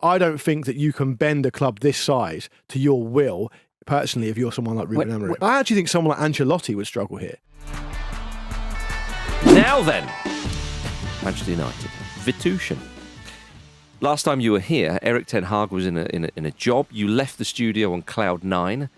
I don't think that you can bend a club this size to your will, personally, if you're someone like Ruben Amorim. I actually think someone like Ancelotti would struggle here. Now then, Manchester United, Vitushin. Last time you were here, Erik ten Hag was in a job. You left the studio on cloud 9,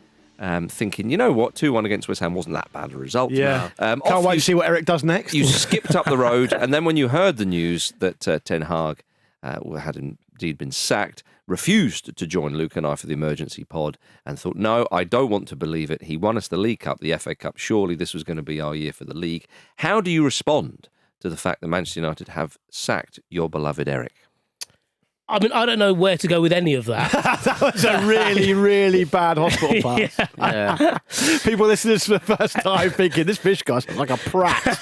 thinking, you know what, 2-1 against West Ham wasn't that bad a result. Yeah. Can't wait to see what Erik does next. You skipped up the road, and then when you heard the news that ten Hag had indeed been sacked, refused to join Luke and I for the emergency pod, and thought, no, I don't want to believe it. He won us the League Cup, the FA Cup. Surely this was going to be our year for the league. How do you respond to the fact that Manchester United have sacked your beloved Erik? I mean, I don't know where to go with any of that. That was a really, really bad hospital pass. Yeah. People listening to this for the first time thinking, this fish guy's like a prat.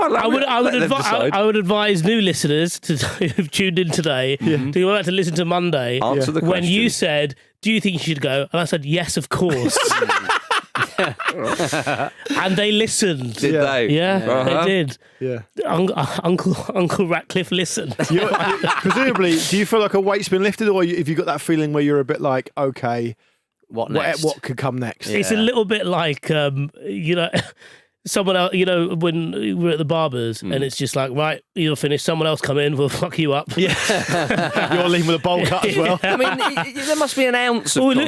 I would advise new listeners who've tuned in today to go back to listen to Monday. Answer the question. When you said, do you think you should go? And I said, yes, of course. And they listened. Did they? Yeah, they did. Yeah. Uncle Ratcliffe listened. Presumably, do you feel like a weight's been lifted, or have you got that feeling where you're a bit like, okay, what next? What could come next? It's a little bit like, someone else, when we're at the barbers and it's just like, right, you're finished, someone else come in, we'll fuck you up. Yeah. You're leaving with a bowl cut as well. I mean, there must be an ounce of Ruben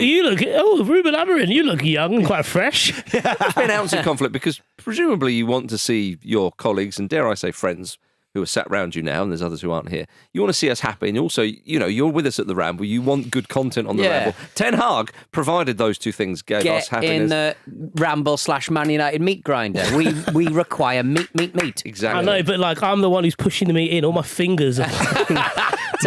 Amorim, you look young and quite fresh. There must be an ounce of conflict, because presumably you want to see your colleagues, and dare I say friends, who are sat around you now, and there's others who aren't here. You want to see us happy, and also, you're with us at the Ramble. You want good content on the Ramble. Ten Hag provided those two things, gave us happiness. Get in the Ramble/Man United meat grinder. We require meat. Exactly. I know, but like, I'm the one who's pushing the meat in. All my fingers are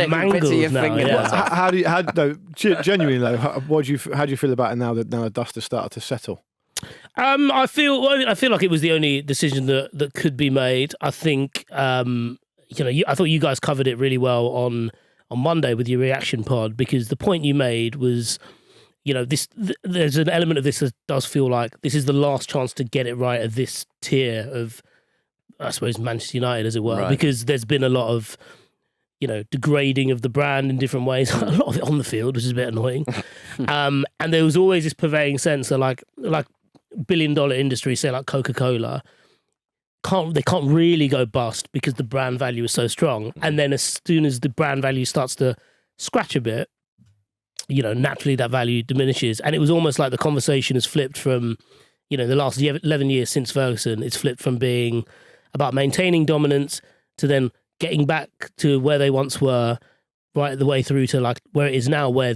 mangled bits of your now. fingernails Yeah. Genuinely though, how do you feel about it now that the dust has started to settle? I feel like it was the only decision that could be made. I think, I thought you guys covered it really well on Monday with your reaction pod, because the point you made was, there's an element of this that does feel like this is the last chance to get it right at this tier of, I suppose, Manchester United, as it were, Right. because there's been a lot of, degrading of the brand in different ways, a lot of it on the field, which is a bit annoying. And there was always this pervading sense that like billion-dollar industries, say like Coca-Cola, they can't really go bust because the brand value is so strong. And then as soon as the brand value starts to scratch a bit, naturally that value diminishes. And it was almost like the conversation has flipped from, the last 11 years since Ferguson, it's flipped from being about maintaining dominance to then getting back to where they once were, right the way through to like where it is now, where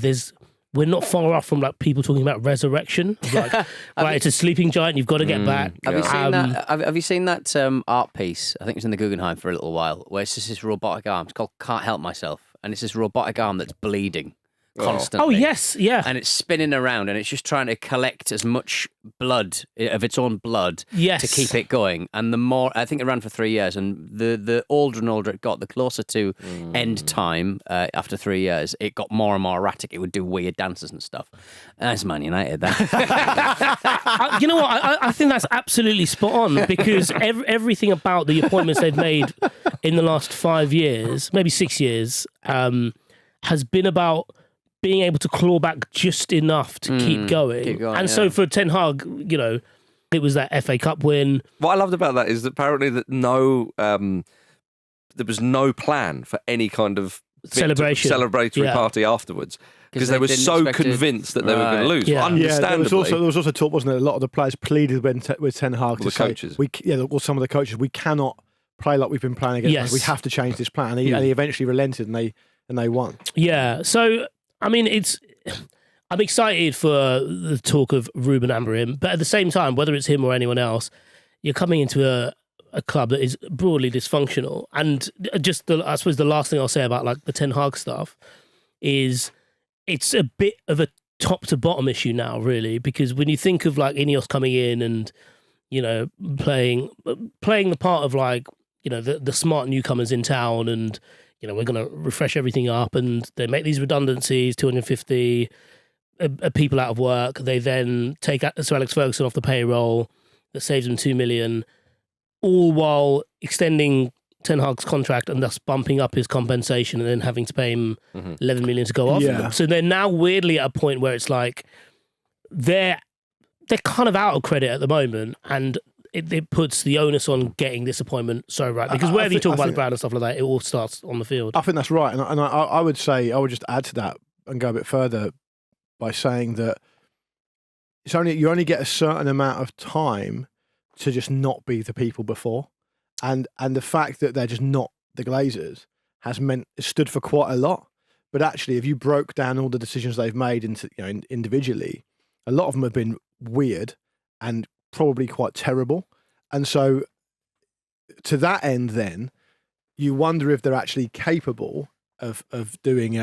we're not far off from like people talking about resurrection. Like, right, it's a sleeping giant. You've got to get back. Have you seen that? Have you seen that art piece? I think it was in the Guggenheim for a little while, where it's just this robotic arm. It's called "Can't Help Myself," and it's this robotic arm that's bleeding constantly. Oh yes, yeah. And it's spinning around, and it's just trying to collect as much blood of its own blood to keep it going. And the more, I think it ran for 3 years, and the older and older it got, the closer to end time after 3 years, it got more and more erratic. It would do weird dances and stuff. That's Man United, that. You know what? I think that's absolutely spot on, because everything about the appointments they've made in the last 5 years, maybe 6 years, has been about being able to claw back just enough to keep going. So for Ten Hag, it was that FA Cup win. What I loved about that is that apparently that there was no plan for any kind of celebratory party afterwards, because they were so convinced that they were going to lose. Yeah. Understandably. There was also talk, wasn't there? A lot of the players pleaded with Ten Hag to say, coaches. Some of the coaches, we cannot play like we've been playing against. Yes. We have to change this plan. And he eventually relented, and they won. Yeah. So I mean, I'm excited for the talk of Ruben Amorim, but at the same time, whether it's him or anyone else, you're coming into a club that is broadly dysfunctional. And I suppose the last thing I'll say about like the Ten Hag stuff is it's a bit of a top to bottom issue now, really, because when you think of like Ineos coming in and playing the part of like the smart newcomers in town, and we're going to refresh everything up, and they make these redundancies, 250 people out of work. They then take Sir Alex Ferguson off the payroll that saves them $2 million, all while extending Ten Hag's contract and thus bumping up his compensation and then having to pay him 11 million to go off. Yeah. So they're now weirdly at a point where it's like they're kind of out of credit at the moment, and it puts the onus on getting this appointment so right. Because wherever you talk about the brand and stuff like that, it all starts on the field. I think that's right. And I would say, I would just add to that and go a bit further by saying that you only get a certain amount of time to just not be the people before. And the fact that they're just not the Glazers has stood for quite a lot. But actually, if you broke down all the decisions they've made into individually, a lot of them have been weird and probably quite terrible. And so to that end, then you wonder if they're actually capable of doing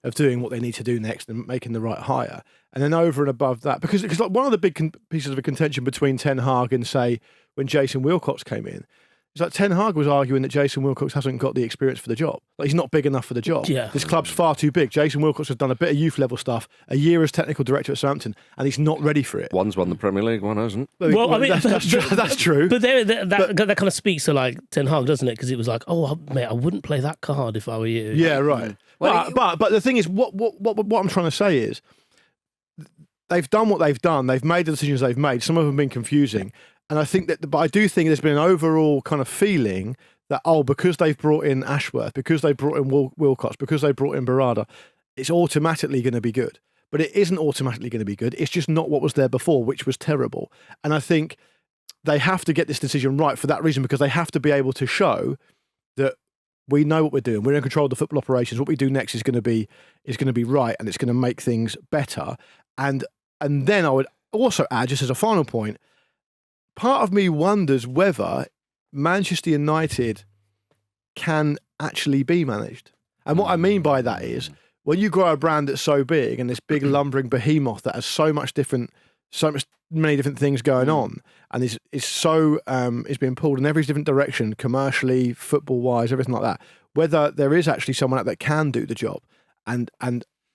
what they need to do next and making the right hire. And then over and above that, because like one of the big pieces of a contention between Ten Hag and, say, when Jason Wilcox came in, it's like Ten Hag was arguing that Jason Wilcox hasn't got the experience for the job. Like, he's not big enough for the job. Yeah. This club's far too big. Jason Wilcox has done a bit of youth level stuff, a year as technical director at Southampton, and he's not ready for it. One's won the Premier League, one hasn't. Well, I mean, that's true. But that kind of speaks to like Ten Hag, doesn't it? Because it was like, oh, mate, I wouldn't play that card if I were you. Yeah, right. Well, but the thing is, what I'm trying to say is, they've done what they've done. They've made the decisions they've made. Some of them have been confusing. And I think but I do think there's been an overall kind of feeling that, because they've brought in Ashworth, because they brought in Wilcox, because they brought in Barada, it's automatically going to be good. But it isn't automatically going to be good. It's just not what was there before, which was terrible. And I think they have to get this decision right for that reason, because they have to be able to show that we know what we're doing. We're in control of the football operations. What we do next is going to be right, and it's going to make things better. And then I would also add, just as a final point, part of me wonders whether Manchester United can actually be managed. And what I mean by that is, when you grow a brand that's so big and this big lumbering behemoth that has so many different things going on, and is being pulled in every different direction, commercially, football wise, everything like that, whether there is actually someone that can do the job. And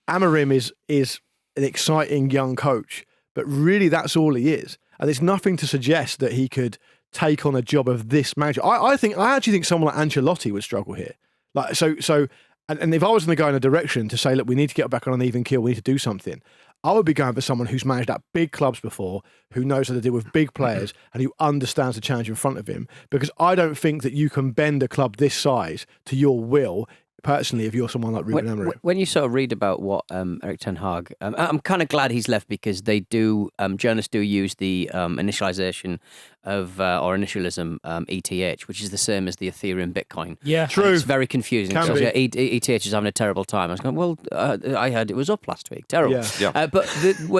Amorim is an exciting young coach, but really that's all he is. And there's nothing to suggest that he could take on a job of this manager. I actually think someone like Ancelotti would struggle here. Like and if I was going to go in a direction to say, look, we need to get back on an even keel, we need to do something, I would be going for someone who's managed at big clubs before, who knows how to deal with big players, and who understands the challenge in front of him. Because I don't think that you can bend a club this size to your will, personally, if you're someone like Ruben Amorim. When you sort of read about what Erik ten Hag, I'm kind of glad he's left, because they do, journalists do use the initialization of, or initialism, ETH, which is the same as the Ethereum Bitcoin. Yeah. True. And it's very confusing. Can So, be. ETH is having a terrible time. I was going, well, I heard it was up last week. Terrible. Yeah. But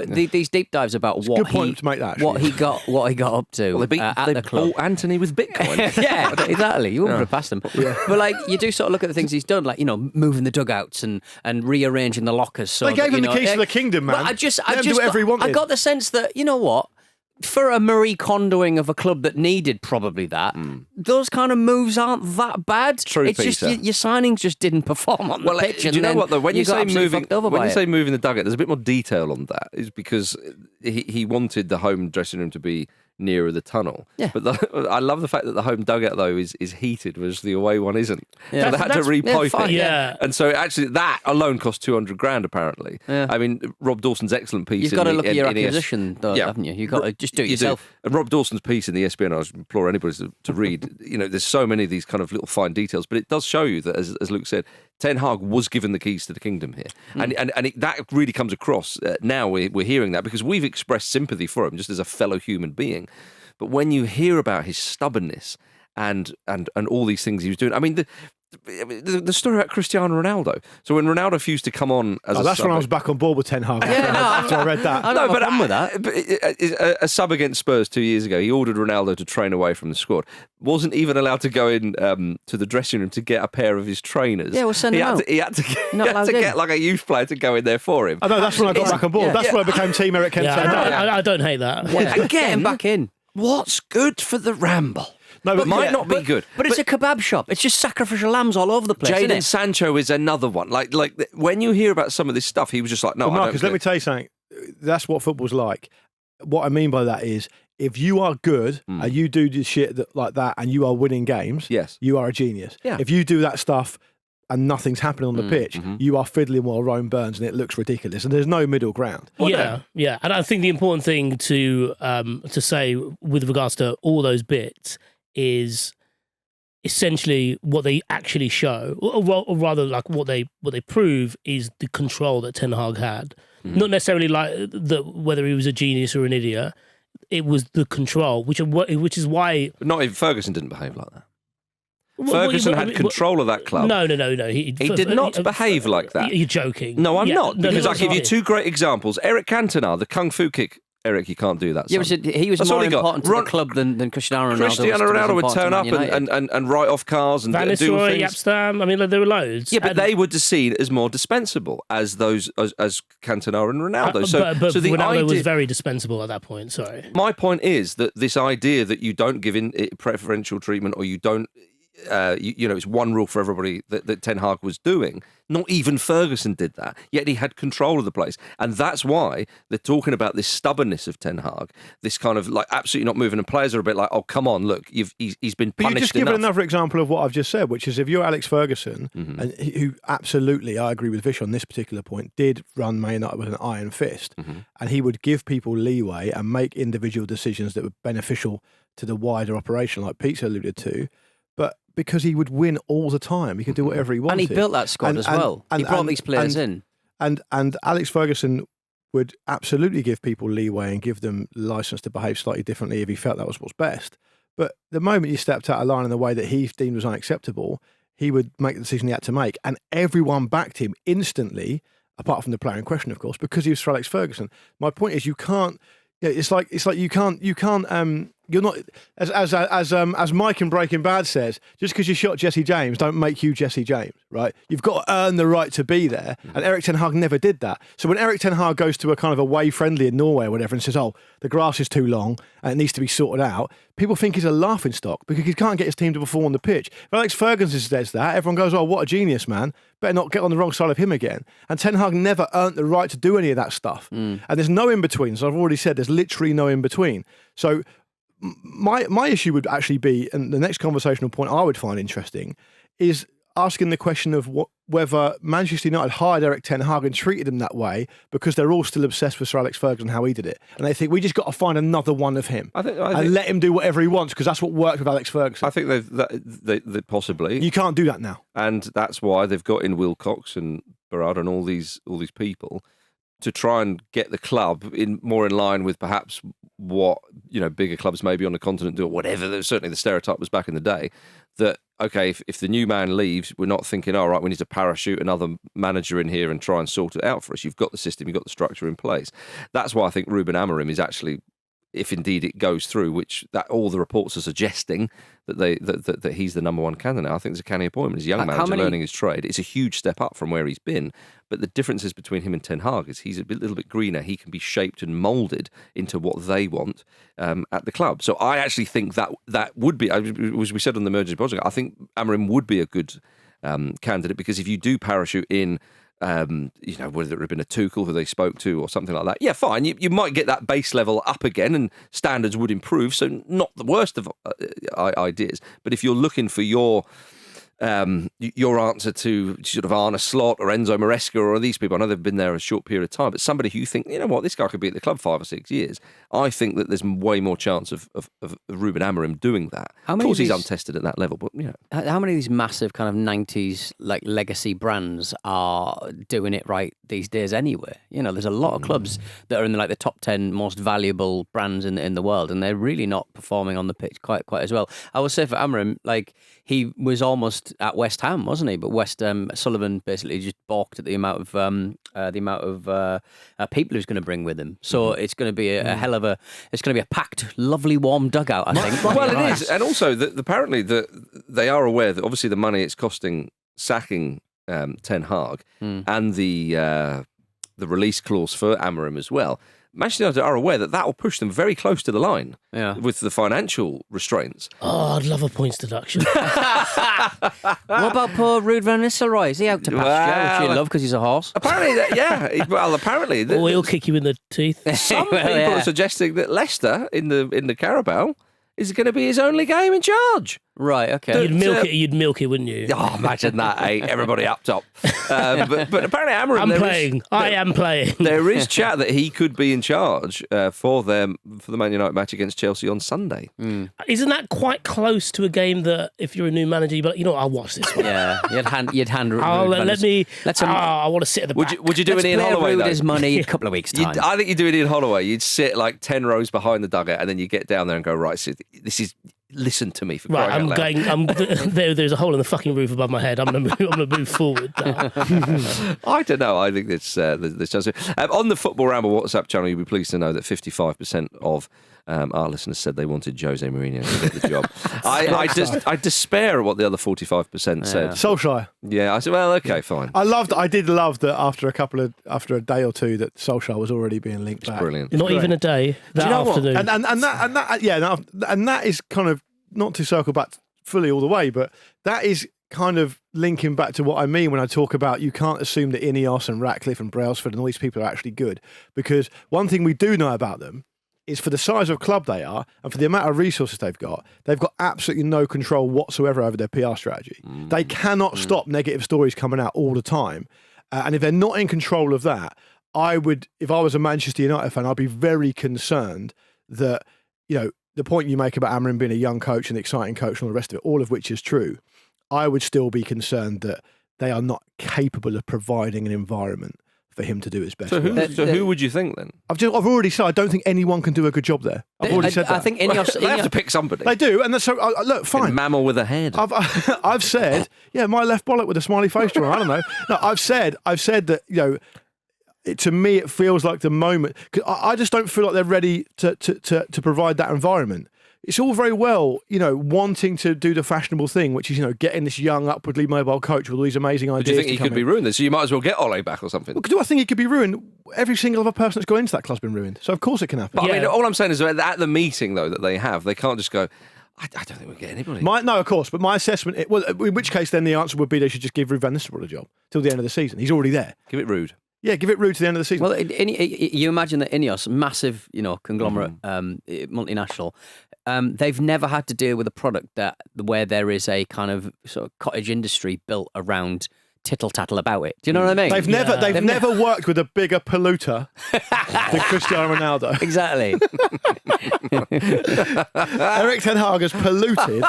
these deep dives about what Good point to make that, what he got up to Well, they at the club. bought Anthony with Bitcoin. Yeah, exactly. You wouldn't put it past him. Yeah. But like, you do sort of look at the things he's done, like, moving the dugouts and rearranging the lockers. So They gave that, him the keys to the kingdom, man. But I just do whatever he wanted. I got the sense that, you know what? For a Marie Kondoing of a club that needed probably that, those kind of moves aren't that bad. True, it's just Peter. your signings just didn't perform on the pitch. Do you know what though? When you say moving the dugout, there's a bit more detail on that. Is because he wanted the home dressing room to be nearer the tunnel. Yeah. But I love the fact that the home dugout though is heated, whereas the away one isn't. Yeah. So they had to repipe fine, it. Yeah. And so actually that alone cost 200 grand apparently. Yeah. I mean, Rob Dawson's excellent piece. You've got to look at your in acquisition, though, haven't you? You've got to just do it yourself. And Rob Dawson's piece in the ESPN, I implore anybody to read. There's so many of these kind of little fine details, but it does show you that, as Luke said, Ten Hag was given the keys to the kingdom here, that really comes across now. We're hearing that because we've expressed sympathy for him just as a fellow human being. But when you hear about his stubbornness and all these things he was doing, I mean, the story about Cristiano Ronaldo. So when Ronaldo refused to come on as that's when I was back on board with Ten Hag. After I read that. I don't have a problem with that. A sub against Spurs 2 years ago, he ordered Ronaldo to train away from the squad. Wasn't even allowed to go in to the dressing room to get a pair of his trainers. Yeah, we'll send him out. He had to get like a youth player to go in there for him. I know, that's when I got back on board. That's when I became Team Eric Kent. I don't hate that. Yeah. And get him back in. What's good for the Ramble? No, but might not be good. But it's a kebab shop. It's just sacrificial lambs all over the place. Jadon Sancho is another one. Like when you hear about some of this stuff, he was just like, no, Marcus, let me tell you something. That's what football's like. What I mean by that is if you are good and you do this shit like that and you are winning games, Yes. you are a genius. Yeah. If you do that stuff and nothing's happening on the pitch, you are fiddling while Rome burns and it looks ridiculous. And there's no middle ground. Yeah. And I think the important thing to say with regards to all those bits is essentially what they actually show, or rather, like what they prove is the control that Ten Hag had. Not necessarily like whether he was a genius or an idiot. It was the control, which is why. But not even Ferguson didn't behave like that. Ferguson had control of that club. No. He did not behave like that. You're joking. No, I'm not. Because I give you right. two great examles. Eric Cantona, the kung fu kick. Eric, you can't do that. Yeah, but he was more important to the club than Cristiano Ronaldo. Cristiano Ronaldo would turn up and write off cars and Van do Nistelrooy, things. Yapstam. I mean, there were loads. Yeah, but they were seen as more dispensable as Cantona and Ronaldo. But so the Ronaldo idea, was very dispensable at that point. Sorry. My point is that this idea that you don't give in preferential treatment or you don't. It's one rule for everybody that Ten Hag was doing. Not even Ferguson did that, yet he had control of the place. And that's why they're talking about this stubbornness of Ten Hag, this kind of like absolutely not moving. And players are a bit like, oh, come on, look, he's been punished. But you just give enough. another example of what I've just said, which is if you're Alex Ferguson, and who absolutely, I agree with Vish on this particular point, did run Man United with an iron fist, and he would give people leeway and make individual decisions that were beneficial to the wider operation, like Pete's alluded to, but because he would win all the time. He could do whatever he wanted. And he built that squad as well. He brought these players in. And Alex Ferguson would absolutely give people leeway and give them license to behave slightly differently if he felt that was what's best. But the moment you stepped out of line in the way that he deemed was unacceptable, he would make the decision he had to make. And everyone backed him instantly, apart from the player in question, of course, because he was for Alex Ferguson. My point is you can't... It's like you can't. You're not as Mike in Breaking Bad says. Just because you shot Jesse James, don't make you Jesse James, right? You've got to earn the right to be there. And Erik Ten Hag never did that. So when Erik Ten Hag goes to a kind of away friendly in Norway or whatever and says, "Oh, the grass is too long and it needs to be sorted out," people think he's a laughing stock because he can't get his team to perform on the pitch. If Alex Ferguson says that, everyone goes, "Oh, what a genius, man! Better not get on the wrong side of him again." And Ten Hag never earned the right to do any of that stuff. And there's no in between. So I've already said there's literally no in between. So my issue would actually be, and the next conversational point I would find interesting, is asking the question of whether Manchester United hired Erik Ten Hag and treated him that way because they're all still obsessed with Sir Alex Ferguson and how he did it. And they think, we just got to find another one of him and let him do whatever he wants because that's what worked with Alex Ferguson. I think they possibly. You can't do that now. And that's why they've got in Wilcox and Berard and all these people to try and get the club more in line with perhaps what bigger clubs maybe on the continent do or whatever. Certainly the stereotype was back in the day that, okay, if the new man leaves, we're not thinking, all right, we need to parachute another manager in here and try and sort it out for us. You've got the system, you've got the structure in place. That's why I think Ruben Amorim is actually, if indeed it goes through, which that all the reports are suggesting that he's the number one candidate. I think it's a canny appointment. He's a young manager learning his trade. It's a huge step up from where he's been. But the differences between him and Ten Hag is he's a little bit greener. He can be shaped and moulded into what they want at the club. So I actually think that would be, as we said on the Emergency Project, I think Amorim would be a good candidate because if you do parachute in, whether it had been a Tuchel who they spoke to or something like that. Yeah, fine. You might get that base level up again and standards would improve. So not the worst of ideas. But if you're looking for your answer to sort of Arne Slot or Enzo Maresca or these people, I know they've been there a short period of time, but somebody who you think, you know what, this guy could be at the club 5 or 6 years, I think that there's way more chance of Ruben Amorim doing that. Of course, he's untested at that level, but how many of these massive kind of 90s like legacy brands are doing it right these days anyway? There's a lot of clubs that are in the top 10 most valuable brands in the world, and they're really not performing on the pitch quite as well. I would say for Amorim, he was almost at West Ham, wasn't he? But Sullivan basically just balked at the amount of people he's going to bring with him. So it's going to be a hell of it's going to be a packed, lovely, warm dugout, I think. Well, it is, and also apparently they are aware that obviously the money it's costing sacking Ten Hag and the release clause for Amorim as well Manchester United are aware that will push them very close to the line with the financial restraints. Oh, I'd love a points deduction. What about poor Ruud van Nistelrooy? Is he out to pasture, which you love because he's a horse? Apparently, apparently. Or he'll kick you in the teeth. Some people are suggesting that Leicester in the Carabao is going to be his only game in charge. Right, okay. You'd milk it, wouldn't you? Oh, imagine that, everybody up top. But apparently Amorim... I am playing. There is chat that he could be in charge for the Man United match against Chelsea on Sunday. Isn't that quite close to a game that if you're a new manager, you'd be like, you know what, I'll watch this one. Yeah, you'd hand I want to sit at the back. Would you do it in Holloway, though? His money a couple of weeks' time. I think you'd do it in Holloway. You'd sit like 10 rows behind the dugout and then you get down there and go, right, so this is... Listen to me for crying out loud. There's a hole in the fucking roof above my head. I'm gonna move forward now. I don't know. I think there's chance. On the Football Ramble WhatsApp channel, you'll be pleased to know that 55% of our listeners said they wanted Jose Mourinho to get the job. I despair at what the other 45% said. Solskjaer. Yeah, I said, well, okay, fine. I did love that after a day or two that Solskjaer was already being linked back. Brilliant. Not even a day. That afternoon. And that is kind of, not to circle back fully all the way, but that is kind of linking back to what I mean when I talk about you can't assume that Ineos and Ratcliffe and Brailsford and all these people are actually good, because one thing we do know about them is for the size of club they are and for the amount of resources they've got absolutely no control whatsoever over their PR strategy. They cannot stop negative stories coming out all the time. And if they're not in control of that, I would, if I was a Manchester United fan, I'd be very concerned that, the point you make about Amorim being a young coach and an exciting coach and all the rest of it, all of which is true, I would still be concerned that they are not capable of providing an environment for him to do his best. So who would you think then? I've already said I don't think anyone can do a good job there. I've already said that. I think Ineos, they have to pick somebody. They do, and so look, fine. A mammal with a head. I've said, my left bollock with a smiley face drawing. I don't know. No, I've said that to me, it feels like the moment. Cause I just don't feel like they're ready to provide that environment. It's all very well, wanting to do the fashionable thing, which is, getting this young, upwardly mobile coach with all these amazing ideas. Do you think he could be ruined then? So you might as well get Ole back or something. Well, do I think he could be ruined? Every single other person that's gone into that club's been ruined. So of course it can happen. But I mean, all I'm saying is that at the meeting, though, that they have, they can't just go, I don't think we'll get anybody. No, of course. But my assessment, in which case then the answer would be they should just give Ruben van Nistelrooy a job till the end of the season. He's already there. Give it Rude. Yeah, give it Rude to the end of the season. Well, you imagine that Ineos, massive, conglomerate, multinational, they've never had to deal with a product where there is a kind of sort of cottage industry built around tittle-tattle about it. Do you know what I mean? They've never worked with a bigger polluter than Cristiano Ronaldo. Exactly. Erik ten Hag has polluted.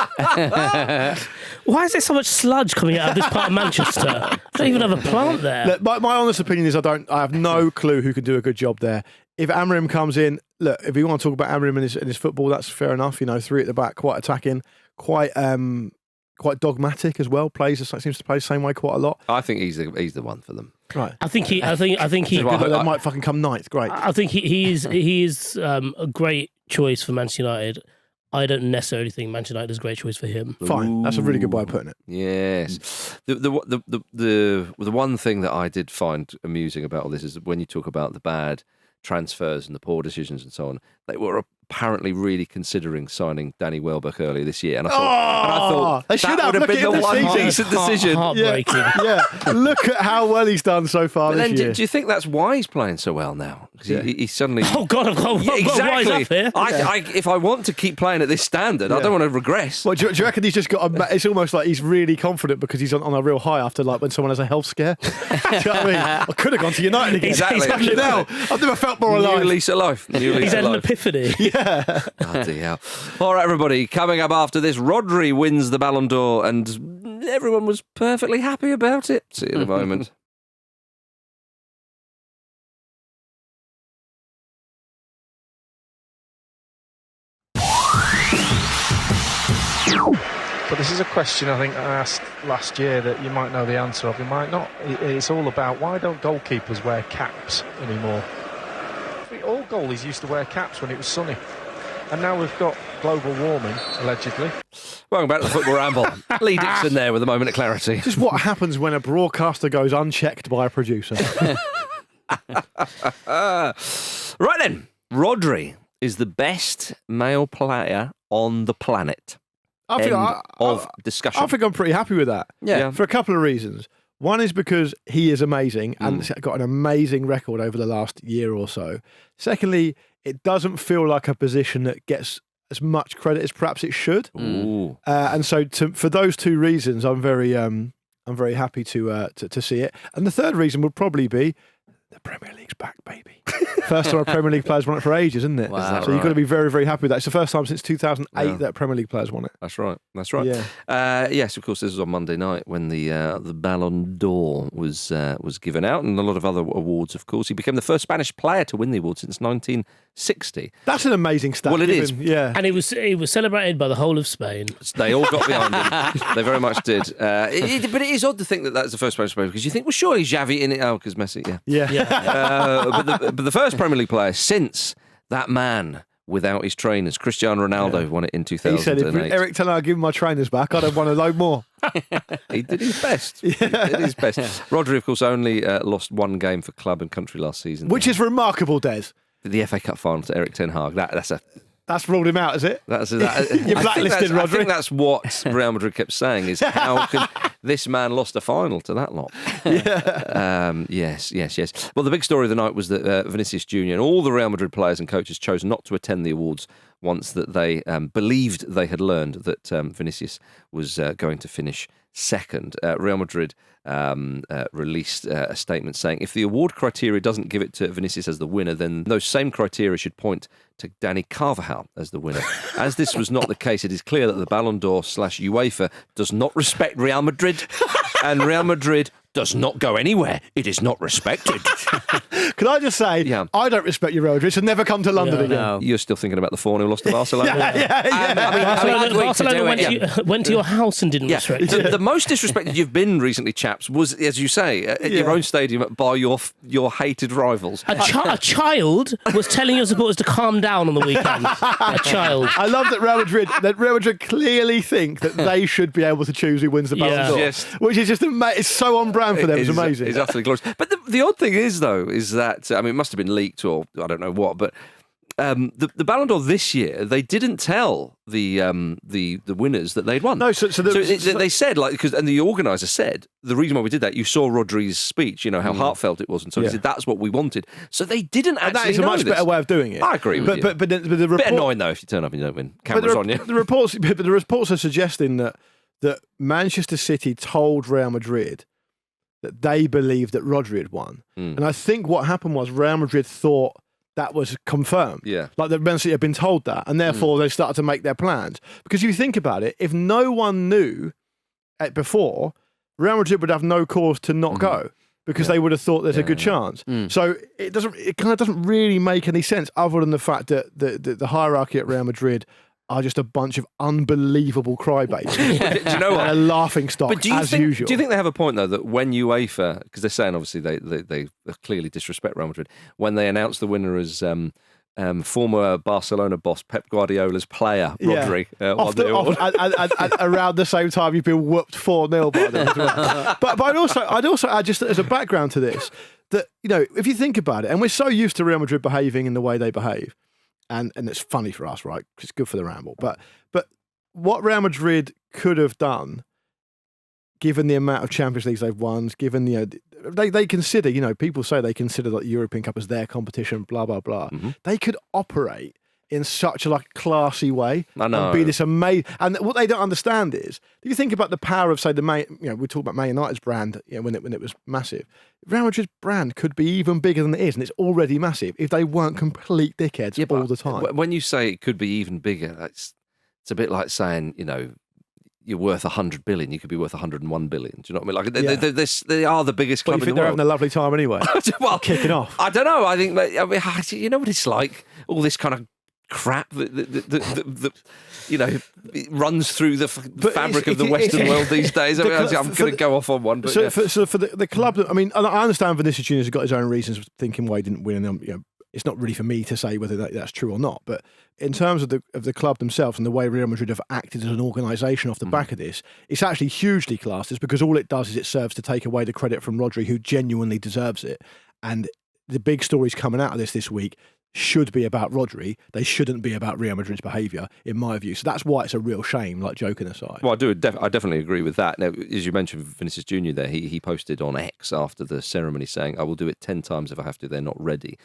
Why is there so much sludge coming out of this part of Manchester? I don't even have a plant there. Look, my honest opinion is I have no clue who can do a good job there. If Amorim comes in, look, if you want to talk about Amorim and his football, that's fair enough. Three at the back, quite attacking, quite dogmatic as well. Seems to play the same way quite a lot. I think he's the one for them. Right. I think he. They might fucking come ninth. Great. I think he is a great choice for Manchester United. I don't necessarily think Manchester United is a great choice for him. Fine, that's a really good way of putting it. Yes. The one thing that I did find amusing about all this is when you talk about the bad transfers and the poor decisions and so on, they were apparently really considering signing Danny Welbeck earlier this year, and I thought they should that would have been the one decent decision. Heartbreaking. Yeah, look at how well he's done so far But this then, year. do you think that's why he's playing so well now? Because he suddenly. Oh God, I've got wise up here. If I want to keep playing at this standard, I don't want to regress. Well, do you reckon he's just got? It's almost like he's really confident because he's on a real high after when someone has a health scare. Do you know what I mean? I could have gone to United again. Exactly. Now I've never felt more alive. New lease of life. He's had an epiphany. Yeah. Bloody hell. All right, everybody. Coming up after this, Rodri wins the Ballon d'Or, and everyone was perfectly happy about it. See you in a moment. But this is a question I think I asked last year that you might know the answer of, you might not. It's all about why don't goalkeepers wear caps anymore? All goalies used to wear caps when it was sunny. And now we've got global warming, allegedly. Welcome back to the Football Ramble. Lee Dixon there with a moment of clarity. Just what happens when a broadcaster goes unchecked by a producer. Right then, Rodri is the best male player on the planet. Discussion. I think I'm pretty happy with that. Yeah. For a couple of reasons. One is because he is amazing and got an amazing record over the last year or so. Secondly, it doesn't feel like a position that gets as much credit as perhaps it should. Ooh. And so for those two reasons, I'm very happy to see it. And the third reason would probably be the Premier League's back, baby. First time a Premier League player's won it for ages, isn't it? Wow. So you've got to be very, very happy with that. It's the first time since 2008 that a Premier League player's won it. That's right. That's right. Yeah. Yes, of course, this was on Monday night when the Ballon d'Or was given out, and a lot of other awards, of course. He became the first Spanish player to win the award since 1960. That's an amazing stat. Well, it is. Yeah. And it was celebrated by the whole of Spain. They all got behind him. They very much did. But it is odd to think that that's the first Spanish player, because you think, well, surely Xavi in it. Oh, because Messi, Yeah. but the first Premier League player since that man without his trainers, Cristiano Ronaldo, won it in 2008. He said, if Eric Ten Hag give him my trainers back, I'd have won a load more. He did his best. He did his best. Rodri, of course, only lost one game for club and country last season. Which is remarkable, Des. The FA Cup final to Eric Ten Hag. That's ruled him out, is it? You're blacklisted, Rodri. I think that's what Real Madrid kept saying, is how could this man lost a final to that lot? Yes. Well, the big story of the night was that Vinicius Jr. and all the Real Madrid players and coaches chose not to attend the awards once that they believed they had learned that Vinicius was going to finish second. Real Madrid released a statement saying if the award criteria doesn't give it to Vinicius as the winner, then those same criteria should point to Dani Carvajal as the winner. As this was not the case, it is clear that the Ballon d'Or / UEFA does not respect Real Madrid, and Real Madrid does not go anywhere. It is not respected. Can I just say, I don't respect your Real Madrid, so never come to London again. No. You're still thinking about the 4-0 loss to Barcelona? Barcelona went to your house and didn't respect you. The most disrespected you've been recently, chaps, was, as you say, at your own stadium by your hated rivals. A child was telling your supporters to calm down on the weekend. A child. I love that Real Madrid clearly think that they should be able to choose who wins the Ballon d'Or, which is just it's so on brand for them. It's amazing. It's utterly glorious. But the odd thing is, though, is that it must have been leaked or I don't know what, but the Ballon d'Or this year, they didn't tell the winners that they'd won. No, they said, and the organizer said the reason why we did that. You saw Rodri's speech, how heartfelt it was, and so he said that's what we wanted. So they didn't actually. That is a much better way of doing it. I agree with you. But the report, bit annoying though if you turn up and you don't win. Cameras on you. The reports are suggesting that Manchester City told Real Madrid that they believed that Rodri had won. And I think what happened was Real Madrid thought that was confirmed. Yeah. Like that Man City had been told that, and therefore they started to make their plans. Because if you think about it, if no one knew it before, Real Madrid would have no cause to not go, because they would have thought there's a good chance. So it kind of doesn't really make any sense, other than the fact that the hierarchy at Real Madrid are just a bunch of unbelievable crybabies. Do you know what? And a laughing stock, usual. Do you think they have a point, though, that when UEFA, because they're saying obviously they clearly disrespect Real Madrid, when they announce the winner as former Barcelona boss Pep Guardiola's player, Rodri, around the same time you've been whooped 4-0 by them as well. But I'd also add, just as a background to this, that if you think about it, and we're so used to Real Madrid behaving in the way they behave, and it's funny for us, right? It's good for the Ramble. But what Real Madrid could have done, given the amount of Champions Leagues they've won, given they consider, people say they consider the European Cup as their competition, blah blah blah. They could operate in such a classy way. I know. And be this amazing. And what they don't understand is, if you think about the power of, say, we talk about Man United's brand, when it was massive. Real Madrid's brand could be even bigger than it is, and it's already massive if they weren't complete dickheads all the time. When you say it could be even bigger, it's a bit like saying, you're worth 100 billion, you could be worth 101 billion. Do you know what I mean? They are the biggest club in the world. They're having a lovely time anyway. Well, kicking off. I don't know. I think, you know what it's like? All this kind of crap that it runs through the fabric of the Western world these days. I'm going to go off on one. But for the club, I understand Vinicius Jr. has got his own reasons for thinking why he didn't win, and it's not really for me to say whether that's true or not. But in terms of the club themselves and the way Real Madrid have acted as an organisation off the back of this, it's actually hugely classed. It's because all it does is it serves to take away the credit from Rodri, who genuinely deserves it. And the big stories coming out of this week should be about Rodri. They shouldn't be about Real Madrid's behaviour, in my view. So that's why it's a real shame, like, joking aside. Well, I definitely agree with that. Now, as you mentioned, Vinicius Jr. there, he posted on X after the ceremony saying, "I will do it 10 times if I have to. They're not ready."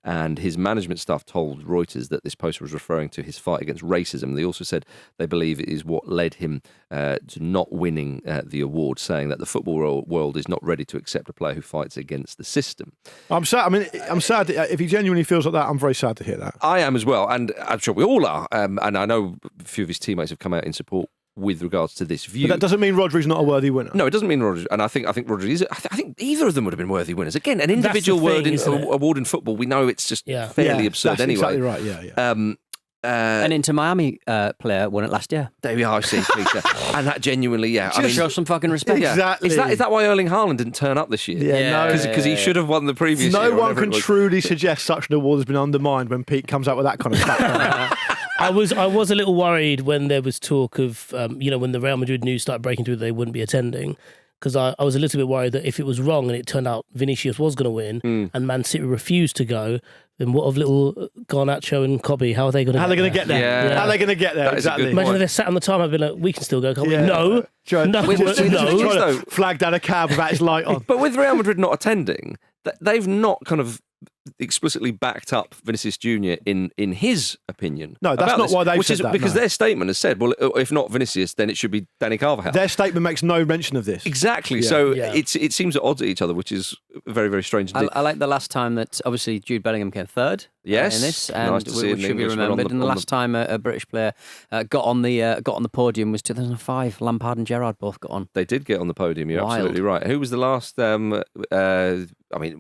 And his management staff told Reuters that this post was referring to his fight against racism. They also said they believe it is what led him to not winning the award, saying that the football world is not ready to accept a player who fights against the system. I'm sad. I mean, I'm sad. If he genuinely feels like that, I'm very sad to hear that. I am as well, and I'm sure we all are. And I know a few of his teammates have come out in support with regards to this view. But that doesn't mean Rodri's not a worthy winner. No, it doesn't mean Rodri. And I think Rodri is. I think either of them would have been worthy winners. Again, an individual award in football, we know it's just fairly absurd that's anyway. Exactly right. Yeah. An Inter Miami player won it last year. There we are, I see, Peter. And that genuinely, Show some fucking respect. Exactly. Is that why Erling Haaland didn't turn up this year? Yeah, Because he should have won the previous year. No one can truly suggest such an award has been undermined when Pete comes out with that kind of stuff. I was a little worried when there was talk of, when the Real Madrid news started breaking through that they wouldn't be attending. Because I was a little bit worried that if it was wrong and it turned out Vinicius was going to win and Man City refused to go, then what of little Garnacho and Cobby? How are they going to How are they going to get there? Yeah. How are they going to get there? Exactly. Imagine if they sat on the time, I'd be like, we can still go, can't we? Yeah. No. Trying to flag down a cab without his light on. But with Real Madrid not attending, they've not kind of explicitly backed up Vinicius Jr. in his opinion. No, that's not why they've said that. Because their statement has said, well, if not Vinicius, then it should be Dani Carvajal. Their statement makes no mention of this. Exactly. Yeah. So it seems at odds at each other, which is very, very strange. I like the last time that obviously Jude Bellingham came third. Yes, in this, and nice to see which should be remembered. And the last time a British player got on the podium was 2005. Lampard and Gerrard both got on. They did get on the podium. You're Wild. absolutely right. Who was the last? We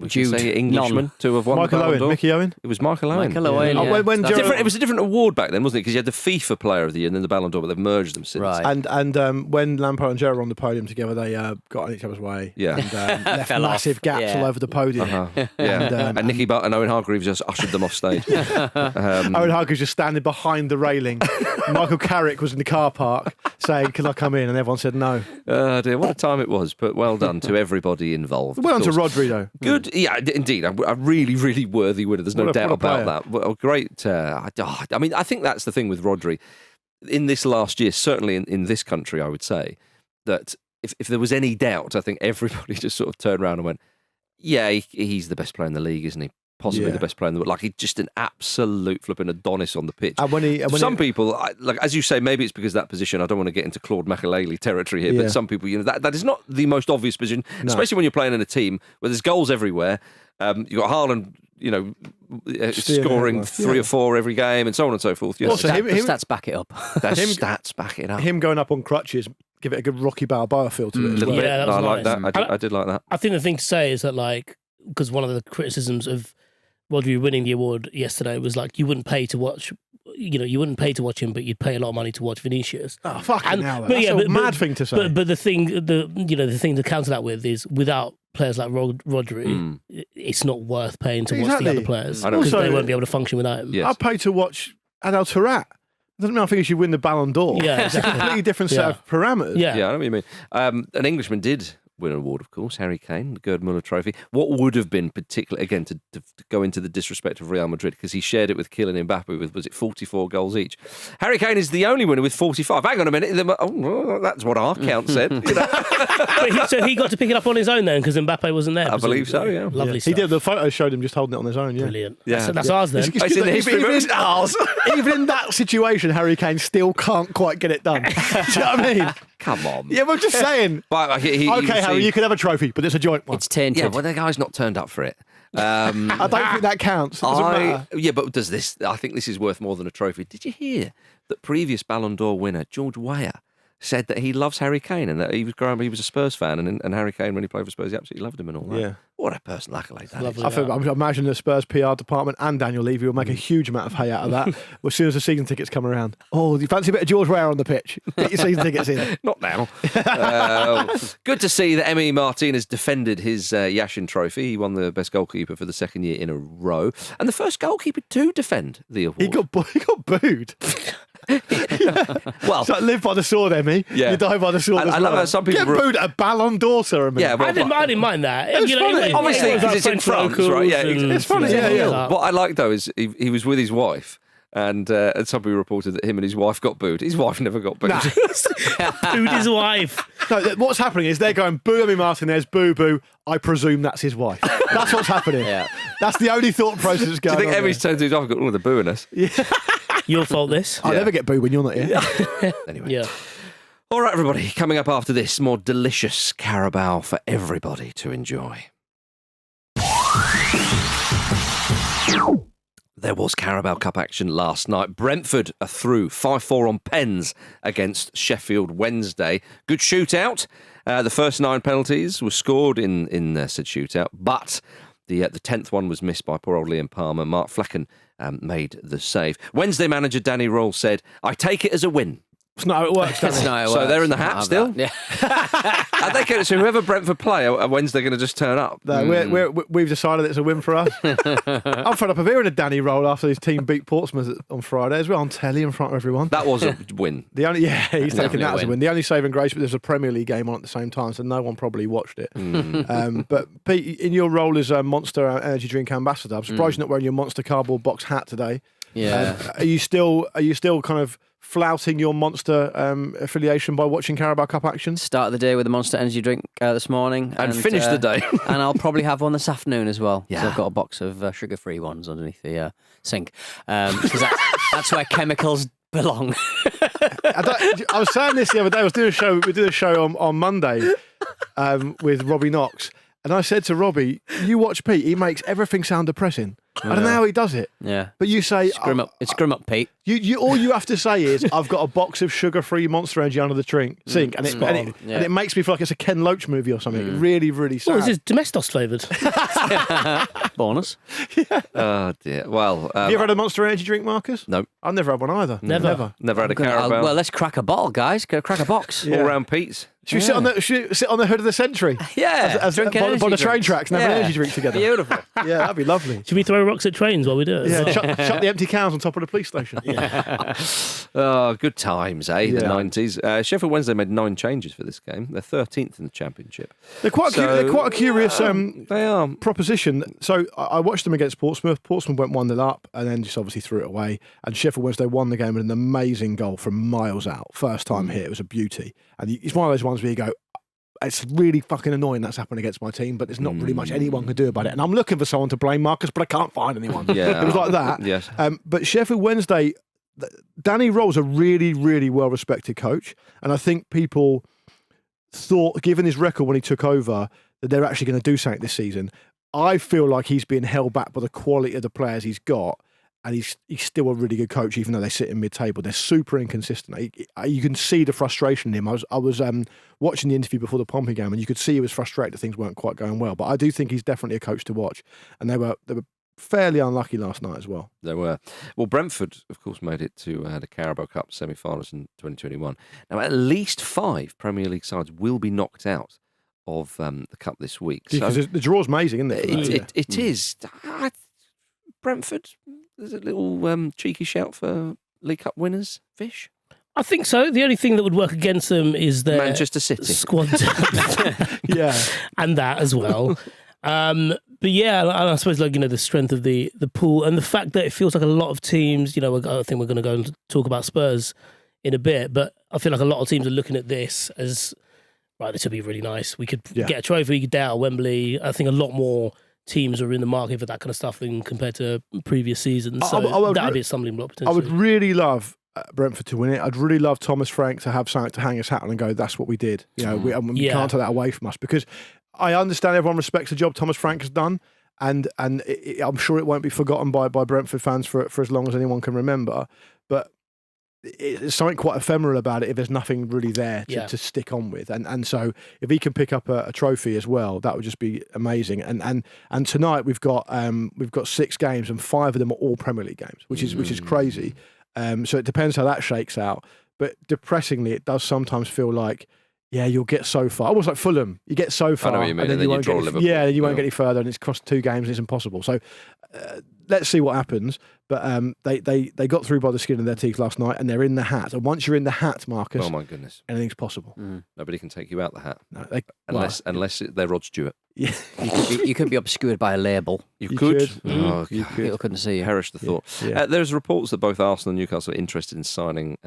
Jude. can say Englishman to have won Michael the Ballon Owen, d'Or. Mickey Owen. It was Michael Owen. Michael Owen. Yeah. When It was a different award back then, wasn't it? Because you had the FIFA Player of the Year and then the Ballon d'Or, but they've merged them since. Right. And when Lampard and Gerrard were on the podium together, they got in each other's way. Yeah. And left Fell massive off. gaps Yeah. all over the podium. Yeah. And Nicky Butt and Owen Hargreaves just ushered them off stage. Owen Hargreaves just standing behind the railing. Michael Carrick was in the car park saying, "Can I come in?" And everyone said no. Oh dear, what a time it was. But well done to everybody involved. Well done to Rodri, though. Good, yeah, indeed. A really, really worthy winner. There's no doubt about player. that. Well, great. I mean, I think that's the thing with Rodri. In this last year, certainly in this country, I would say that if there was any doubt, I think everybody just sort of turned around and went, yeah, he's the best player in the league, isn't he? Possibly the best player in the world. Like, he's just an absolute flipping Adonis on the pitch. And some people, like as you say, maybe it's because of that position. I don't want to get into Claude Makelele territory here, but some people, that is not the most obvious position, especially when you're playing in a team where there's goals everywhere. You've got Haaland, scoring 3 or 4 every game, and so on and so forth. The stats back it up. Stats back it up. Him going up on crutches, give it a good Rocky Balboa feel to it as well. Yeah, that was like nice. that. I did like that. I think the thing to say is that, like, because one of the criticisms of Rodri winning the award yesterday was like, you wouldn't pay to watch, you wouldn't pay to watch him, but you'd pay a lot of money to watch Vinicius. Oh, fucking hell. That's a mad thing to say. But the thing to counter that with is, without players like Rodri, it's not worth paying to watch the other players because they won't be able to function without him. Yes. I'd pay to watch Adel Taarabt. Doesn't mean I think he should win the Ballon d'Or. Yeah, It's a completely different set of parameters. Yeah. I know what you mean. An Englishman did win an award, of course, Harry Kane, the Gerd Muller Trophy. What would have been particular, again, to go into the disrespect of Real Madrid, because he shared it with Kylian Mbappe with, was it 44 goals each? Harry Kane is the only winner with 45. Hang on a minute. That's what our count said. So he got to pick it up on his own then, because Mbappe wasn't there. I believe so, yeah. Lovely stuff. He did. The photo showed him just holding it on his own. Yeah. Brilliant. Yeah. That's ours then. It's in the history books. It's ours. Even in that situation, Harry Kane still can't quite get it done. Do you know what I mean? Come on. Yeah, but I'm just saying. But Okay, Harry, you can have a trophy, but it's a joint one. It's tainted. Yeah, well, the guy's not turned up for it. I don't think that counts. It doesn't matter. Yeah, but does this? I think this is worth more than a trophy. Did you hear that previous Ballon d'Or winner George Weah said that he loves Harry Kane and that he was growing up, he was a Spurs fan, and Harry Kane, when he played for Spurs, he absolutely loved him and all that. Yeah. What a personal accolade that is. I imagine the Spurs PR department and Daniel Levy will make a huge amount of hay out of that as soon as the season tickets come around. Oh, do you fancy a bit of George Weah on the pitch? Get your season tickets in. Not now. Good to see that Emi Martinez defended his Yashin trophy. He won the best goalkeeper for the second year in a row, and the first goalkeeper to defend the award. He got booed. Well, It's like live by the sword, Emmy. Yeah. You die by the sword. I love how some people get booed at a Ballon d'Or ceremony. yeah, well, I didn't mind that. It's funny. Obviously, it was 'cause like it's in French France, right? Yeah, locals and, it's funny, yeah. what I like though is he was with his wife. And somebody reported that him and his wife got booed. His wife never got booed. Nah. Booed his wife. No, what's happening is they're going, boo Emmy Martinez, boo boo. I presume that's his wife. That's what's happening. Yeah. That's the only thought process that's Do going you think on. Emmy's turned to his wife and got all the booing us? Your fault, this. I never get booed when you're not here. Anyway. Yeah. All right, everybody. Coming up after this, more delicious Carabao for everybody to enjoy. There was Carabao Cup action last night. Brentford are through 5-4 on pens against Sheffield Wednesday. Good shootout. The first 9 penalties were scored in said shootout, but the 10th one was missed by poor old Liam Palmer. Mark Flecken made the save. Wednesday manager Danny Rowell said, "I take it as a win." It's not how it works. That's not how it So works. they're in the Can't hat have still? that. Yeah. Are they going so whoever Brentford play, are Wednesday going to just turn up? No, we've decided it's a win for us. I'm fed up of hearing a Danny Roll after his team beat Portsmouth on Friday as well on telly in front of everyone. That was a win. He's taking Definitely that a as a win. win. The only saving grace, but there's a Premier League game on at the same time, so no one probably watched it. But Pete, in your role as a Monster energy drink ambassador, I'm surprised you're not wearing your Monster cardboard box hat today. Yeah. Are you still kind of flouting your Monster affiliation by watching Carabao Cup action? Started the day with a Monster energy drink this morning. And finished the day. And I'll probably have one this afternoon as well. Yeah. So I've got a box of sugar-free ones underneath the sink. Because that's where chemicals belong. I was saying this the other day. We did a show on Monday with Robbie Knox, and I said to Robbie, "You watch Pete. He makes everything sound depressing. I don't know how he does it." Yeah. But you say, Scrim up. It's scrim up, Pete. You all you have to say is, "I've got a box of sugar-free Monster Energy under the sink," and it makes me feel like it's a Ken Loach movie or something. It really, really sad. Well, is it Domestos flavoured? Bonus. Oh, dear. Well, Have you ever had a Monster Energy drink, Marcus? no. I've never had one either. Never. Never had a Carabao. Well, let's crack a bottle, guys. Go crack a box. All round Pete's. Should we sit on the hood of the Century? Yeah. As drink by energy the train drinks. tracks and have an energy drink together. Beautiful. Yeah, that'd be lovely. Should we throw rocks at trains while we do it? Yeah, shut the empty cans on top of the police station. Oh, good times, eh? The Yeah. 90s. Sheffield Wednesday made 9 changes for this game. They're 13th in the Championship. They're quite a curious They are. proposition. So I watched them against Portsmouth. Portsmouth went 1-0 up and then just obviously threw it away. And Sheffield Wednesday won the game with an amazing goal from miles out. First time here, it was a beauty. And it's one of those ones where you go, it's really fucking annoying that's happened against my team, but there's not really much anyone can do about it. And I'm looking for someone to blame, Marcus, but I can't find anyone. Yeah. It was like that. Yes. But Sheffield Wednesday, Danny Rowell's a really, really well-respected coach. And I think people thought, given his record when he took over, that they're actually going to do something this season. I feel like he's being held back by the quality of the players he's got. And he's still a really good coach, even though they sit in mid-table. They're super inconsistent. You can see the frustration in him. I was watching the interview before the Pompey game, and you could see he was frustrated that things weren't quite going well. But I do think he's definitely a coach to watch. And they were fairly unlucky last night as well. They were. Well, Brentford, of course, made it to the Carabao Cup semi-finals in 2021. Now, at least 5 Premier League sides will be knocked out of the Cup this week. Because the draw's amazing, isn't it? It is. Brentford, there's a little cheeky shout for League Cup winners, Fish. I think so. The only thing that would work against them is their Manchester City. squad depth. Yeah. And that as well. But yeah, I suppose the strength of the pool and the fact that it feels like a lot of teams, I think we're going to go and talk about Spurs in a bit, but I feel like a lot of teams are looking at this as, right, this would be really nice. We could get a trophy, get out at Wembley. I think a lot more teams are in the market for that kind of stuff than compared to previous seasons. So that would be a stumbling block potentially. I would really love Brentford to win it. I'd really love Thomas Frank to have something to hang his hat on and go, that's what we did. We can't take that away from us, because I understand everyone respects the job Thomas Frank has done, and I'm sure it won't be forgotten by Brentford fans for as long as anyone can remember. But there's something quite ephemeral about it if there's nothing really there to stick on with. And so if he can pick up a trophy as well, that would just be amazing. And tonight we've got 6 games and 5 of them are all Premier League games, which is crazy. So it depends how that shakes out. But depressingly, it does sometimes feel like yeah, you'll get so far. Almost like Fulham. You get so far. I know what you mean, and then you won't draw get Liverpool. Yeah, you won't Yeah. get any further, and it's crossed 2 games, and it's impossible. So let's see what happens. But they got through by the skin of their teeth last night, and they're in the hat. And once you're in the hat, Marcus, Oh my goodness! anything's possible. Nobody can take you out the hat No, unless they're Rod Stewart. yeah, You could be obscured by a label. You You could. could. Oh, you God. could. People couldn't see you. Perish the thought. Yeah. There's reports that both Arsenal and Newcastle are interested in signing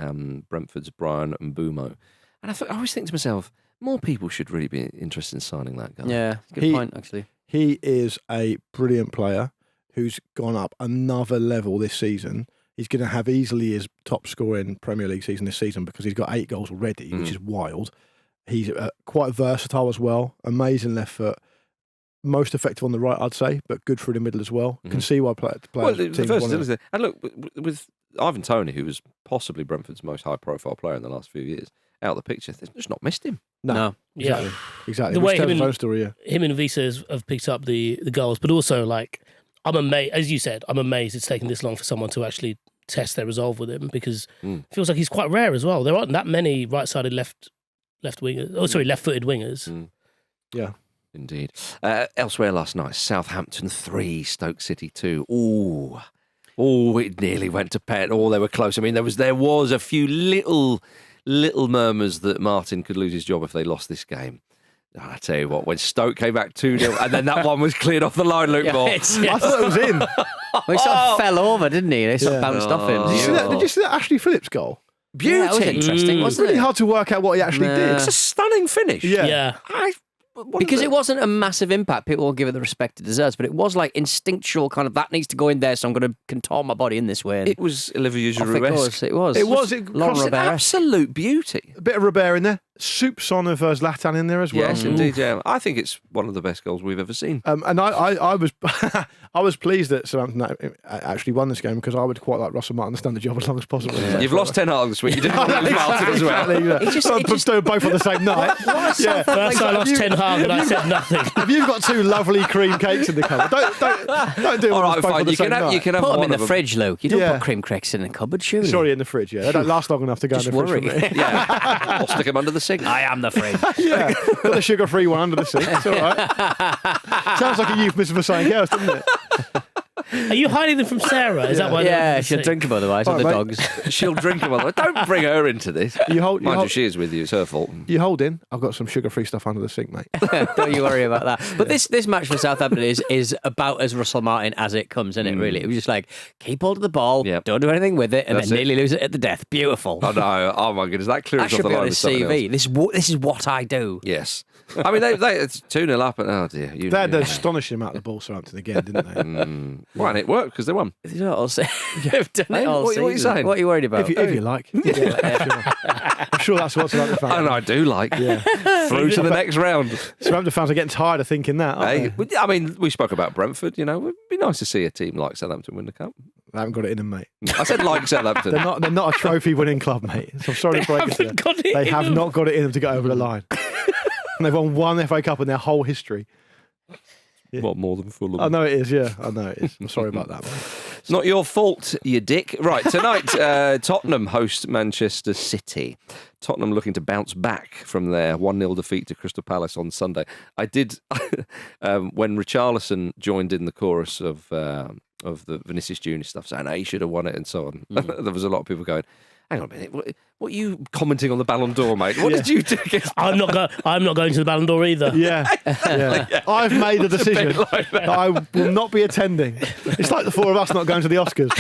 Brentford's Brian Mbumo. And I always think to myself, more people should really be interested in signing that guy. Yeah, good He- point, actually. He is a brilliant player who's gone up another level this season. He's going to have easily his top scoring Premier League season this season because he's got 8 goals already, which is wild. He's quite versatile as well. Amazing left foot. Most effective on the right, I'd say, but good through the middle as well. Can see why players. Well, the teams first want him. is, and look, with Ivan Toney, who was possibly Brentford's most high-profile player in the last few years, out of the picture, they've just not missed him. No. Exactly. Exactly. The Which way tells him his and- own story, yeah. Him and Visa have picked up the goals, but also like I'm amazed, as you said, I'm amazed it's taken this long for someone to actually test their resolve with him because it feels like he's quite rare as well. There aren't that many right-sided left wingers. Oh, sorry, left-footed wingers. Yeah. Indeed. Elsewhere last night, Southampton 3, Stoke City 2. Ooh. Oh, it nearly went to pen. Oh, they were close. I mean, there was a few little murmurs that Martin could lose his job if they lost this game. And I tell you what, when Stoke came back 2-0 and then that one was cleared off the line, Luke Moore. I thought it was in. Well, he sort of fell over, didn't he? They sort of Yeah. bounced off him. Did you see that? Did you see that Ashley Phillips goal? Beauty. Yeah, that was interesting, It's wasn't really it? hard to work out what he actually Nah. did. It's a stunning finish. Yeah. Yeah. Because it wasn't a massive impact, people will give it the respect it deserves, but it was like instinctual kind of, that needs to go in there, so I'm going to contort my body in this way. And It was Olivier off it Giroud-esque. goes. It was. It was. It Lauren crossed it Robert. Absolute beauty. A bit of Robert in there. Soupçon of Zlatan in there as well. Yes, indeed. Yeah, I think it's one of the best goals we've ever seen. And I was I was pleased that Southampton actually won this game because I would quite like Russell Martin to stand the job as long as possible. You've lost Ten Hag this week. You didn't want to lose Martin as well. Exactly, yeah. It just- So it just- they're both on the same night. Yeah. First I lost Ten Hag and I said nothing. If you've got 2 lovely cream cakes in the cupboard, don't do it All right, both on fine. the You same can have. night. You can have Put them one in the of them. fridge, Luke. You don't Yeah. put cream cakes in a cupboard, surely. Sorry, in the fridge. Yeah, they don't last long enough to go Just in the fridge. worry. For me. Yeah, or stick them under the sink. I am the fridge. Yeah, put the sugar-free one under the sink. It's all right. Sounds like a euphemism for something else, doesn't it? Are you hiding them from Sarah? Is that why? Yeah, she'll drink them otherwise, All with the right, dogs. She'll drink them. Don't bring her into this. You hold, Mind you, she is with you. It's her fault. you hold in. I've got some sugar-free stuff under the sink, mate. Don't you worry about that. But this match for Southampton is about as Russell Martin as it comes, isn't it, really? It was just like, keep hold of the ball, Yep. don't do anything with it, and That's then it. nearly lose it at the death. Beautiful. I know. Oh my goodness, that clears That off should the be line on with his something else. CV. This is what I do. Yes. I mean, it's 2-0 up, and oh dear. They had an astonishing amount of ball Southampton again, didn't they? Well, and it worked because they won. You know what I'll say? They've done Hey, it all what are you season. saying? What are you worried about? If you like. I'm sure that's what's about the fans. And I do like. Yeah. Through to the next round. Southampton fans are getting tired of thinking that. Aren't Hey, they? I mean, we spoke about Brentford. You know, it'd be nice to see a team like Southampton win the cup. They haven't got it in them, mate. I said like Southampton. They're not a trophy-winning club, mate. So I'm sorry to break it to you. haven't got it They in have them. not got it in them to get over the line. And they've won 1 FA Cup in their whole history. What, more than Fulham? I know it is, yeah. I know it is. I'm sorry about that, mate. It's not your fault, you dick. Right, tonight, Tottenham host Manchester City. Tottenham looking to bounce back from their 1-0 defeat to Crystal Palace on Sunday. I did, when Richarlison joined in the chorus of the Vinicius Jr stuff, saying, he should have won it and so on. There was a lot of people going, hang on a minute, what are you commenting on the Ballon d'Or, mate? What did you do against I'm not going to the Ballon d'Or either. Yeah. I've made a decision like that I will not be attending. It's like the 4 of us not going to the Oscars.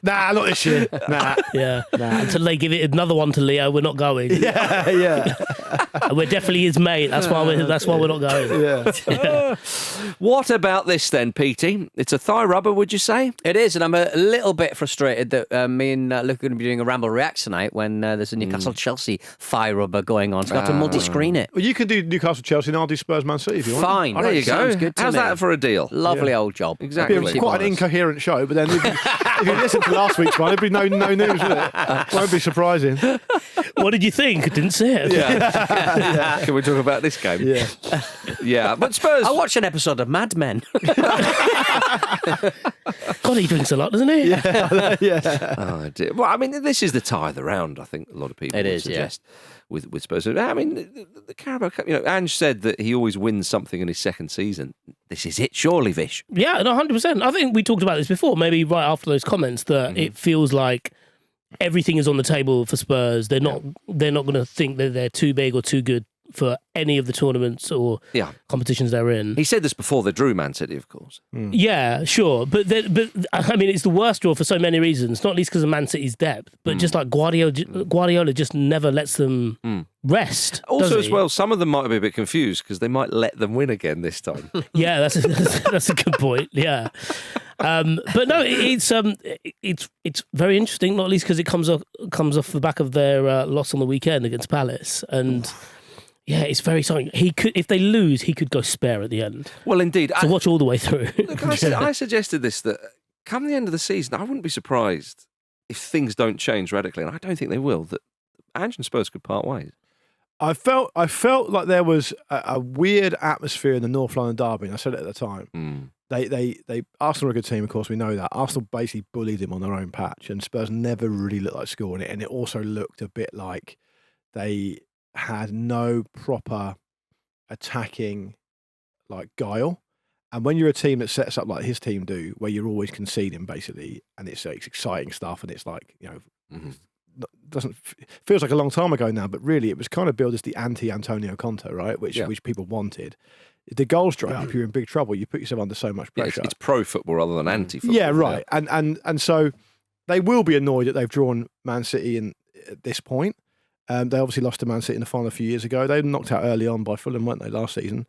Nah, not this year. Nah. Yeah. Until they give it another one to Leo, we're not going. Yeah, yeah. And we're definitely his mate. That's why we're not going. Yeah. What about this then, Petey? It's a thigh rubber, would you say? It is, and I'm a little bit frustrated that me and Luke are going to be doing a Ramble Reacts tonight when there's a Newcastle-Chelsea thigh rubber going on. So I've got to multi-screen it. Well, you can do Newcastle-Chelsea and I'll do Spurs-Man City if you want. Fine. There you go. Sounds good to How's me. that for a deal? Lovely old job. Exactly. It'd be quite an incoherent show, but then if you listen to last week's one, it'd be no news, would it? Won't be surprising. What did you think? I didn't see it. Can we talk about this game? Yeah. Yeah, but Spurs. I watched an episode of Mad Men. God, he drinks a lot, doesn't he? Yeah. Oh, dear. Well, I mean, this is the tie of the round, I think a lot of people It would is, yeah. suggest. with Spurs. I mean, the Carabao Cup, Ange said that he always wins something in his second season. This is it, surely, Vish. Yeah, no, 100%. I think we talked about this before, maybe right after those comments, that it feels like everything is on the table for Spurs. They're not going to think that they're too big or too good for any of the tournaments or competitions they're in. He said this before they drew Man City, of course. Yeah, sure. But I mean, it's the worst draw for so many reasons, not least because of Man City's depth, but just like Guardiola just never lets them rest. Also, as well, some of them might be a bit confused because they might let them win again this time. Yeah, that's a good point. Yeah. But no, it's very interesting, not least because it comes off the back of their loss on the weekend against Palace, and yeah, it's very exciting. He could, if they lose, he could go spare at the end. Well, indeed, so watch all the way through. Look, I suggested this, that come the end of the season, I wouldn't be surprised if things don't change radically, and I don't think they will. That Ange and Spurs could part ways. I felt like there was a weird atmosphere in the North London derby, and I said it at the time. They Arsenal are a good team, of course, we know that. Arsenal basically bullied them on their own patch, and Spurs never really looked like scoring it, and it also looked a bit like they had no proper attacking like guile. And when you're a team that sets up like his team do, where you're always conceding basically, and it's exciting stuff, and it's like, feels like a long time ago now, but really it was kind of billed as the anti-Antonio Conte, right? Which people wanted. If the goals dry up, you're in big trouble. You put yourself under so much pressure. It's pro football rather than anti football. Yeah, right. And so they will be annoyed that they've drawn Man City at this point. They obviously lost to Man City in the final a few years ago. They were knocked out early on by Fulham, weren't they, last season?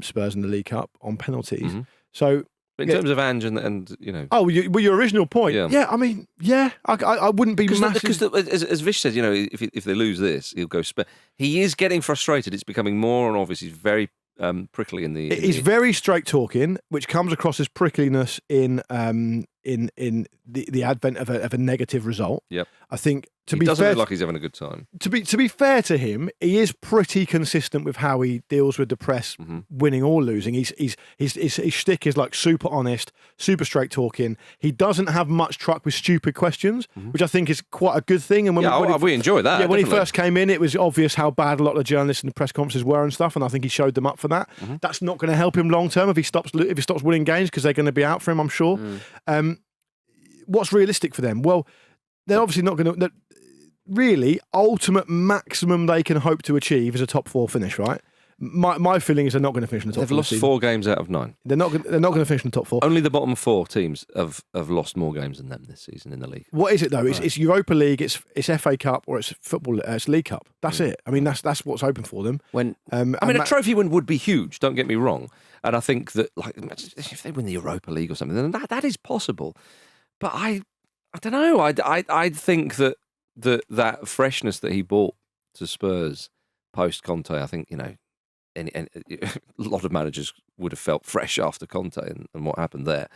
Spurs in the League Cup on penalties. So, in terms of Ange and Oh, your original point. Yeah, I mean, I wouldn't be massive. Because as Vish said, if they lose this, he'll go spare. He is getting frustrated. It's becoming more and obvious. He's very prickly in the. He's very straight talking, which comes across as prickliness in the advent of a negative result. Yep. I think he doesn't look like he's having a good time. To be fair to him, he is pretty consistent with how he deals with the press, winning or losing. His shtick is like super honest, super straight talking. He doesn't have much truck with stupid questions, which I think is quite a good thing. And we enjoy that. Yeah, when definitely. he first came in, it was obvious how bad a lot of the journalists in the press conferences were and stuff, and I think he showed them up for that. That's not going to help him long term if he stops winning games, because they're going to be out for him, I'm sure. What's realistic for them? Well, they're obviously not going to. Really, ultimate maximum they can hope to achieve is a top 4 finish, right? My feeling is they're not going to finish in the top 4. They've lost 4 games out of 9. They're not going to finish in the top 4. Only the bottom 4 teams have lost more games than them this season in the league. What is it though? Right. It's Europa League, it's FA Cup, or it's football. It's League Cup. That's it. I mean, that's what's open for them. A trophy win would be huge. Don't get me wrong. And I think that, like, if they win the Europa League or something, then that is possible. But I don't know. I think that freshness that he brought to Spurs post Conte, I think, and a lot of managers would have felt fresh after Conte and what happened there.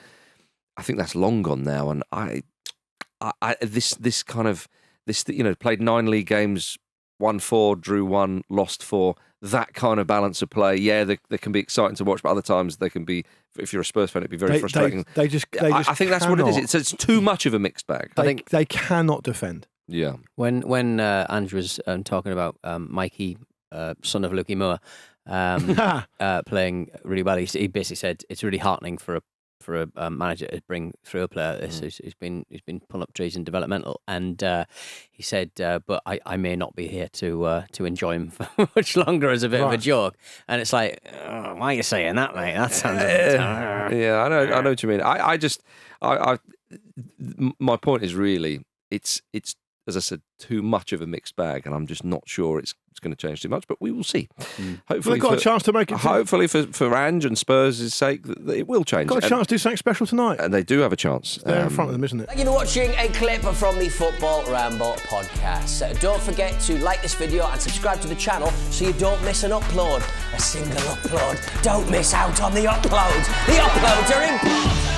I think that's long gone now, and this played 9 league games, won 4, drew 1, lost 4. That kind of balance of play, they can be exciting to watch, but other times they can be. If you're a Spurs fan, it'd be very frustrating. I think that's what it is. It's too much of a mixed bag. I think they cannot defend. Yeah. When Ange was talking about Mikey, son of Lucky Moore, playing really well, he basically said it's really heartening for a manager to bring through a player like this. He's been pulling up trees in developmental, and he said, but I may not be here to enjoy him for much longer, as a bit of a joke. And it's like, why are you saying that, mate? That sounds yeah, I know what you mean. I my point is really it's as I said, too much of a mixed bag, and I'm just not sure it's going to change too much, but we will see. Hopefully, they've got a chance to make it. Hopefully, for Ange and Spurs' sake, it will change. Got a chance to do something special tonight, and they do have a chance. They're in front of them, isn't it? Thank you for watching a clip from the Football Ramble podcast. Don't forget to like this video and subscribe to the channel so you don't miss an upload. A single upload. Don't miss out on the uploads. The uploads are important.